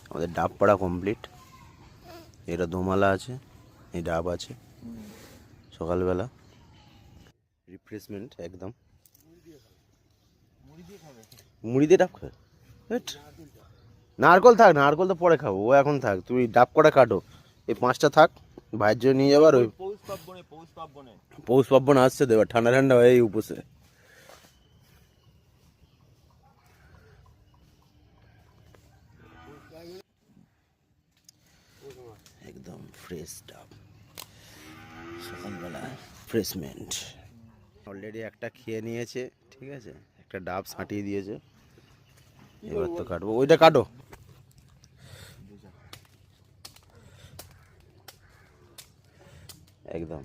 আমাদের ডাব পাড়া কমপ্লিট। এটা দোমালা আছে, এই ডাব আছে। সকালবেলা রিফ্রেশমেন্ট একদম। মুড়ি দিয়ে ডাব খাবে? নারকল থাক, নারকল তো পরে খাবো, ও এখন থাক। তুমি ডাব কটা কাটো, এই 5টা থাক, ভাইয়ের জন্য নিয়ে যাবার। ওই পৌষ পার্বণ আসছে তো, এবার ঠান্ডা ঠান্ডা হয়ে এই উপসে। একদম ফ্রেশ ডাব, সকালবেলা ফ্রেশমেন্ট। অলরেডি একটা খেয়ে নিয়েছে, ঠিক আছে, একটা ডাব ছাঁটিয়ে দিয়েছে। এবার তো কাটবো, ওইটা কাটো একদম।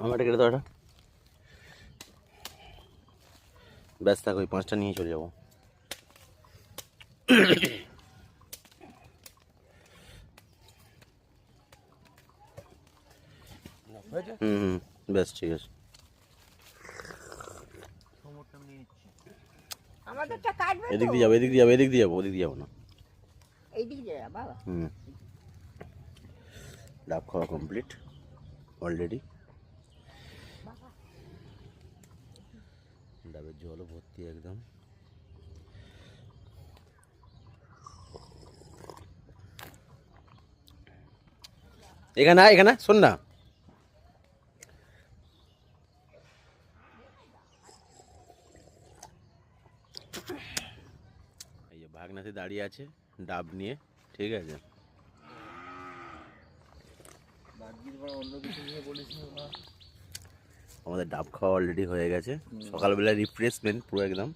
আমারটা কেটে দাও, এটা ব্যস্ত থাকো, ওই 5টা নিয়ে চলে যাবো। হুম, বেশ ঠিক আছে। এদিক দিয়ে যাবো, এদিক দিয়ে যাবো, এদিক দিয়ে যাবো, ওদিক দিয়ে যাবো না। হুম, ডাব খাওয়া কমপ্লিট অলরেডি। ডাবের জলও ভর্তি একদম। এখানে এখানে শোন না, এই যে ভাগনাতে দাঁড়িয়ে আছে ডাব নিয়ে, ঠিক আছে। আমাদের ডাব খাওয়া অলরেডি হয়ে গেছে। সকালবেলা রিফ্রেশমেন্ট পুরো একদম।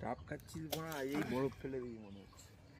ডাব খাচ্ছিস না, এই বরফ ফেলে দিই মনে হচ্ছে।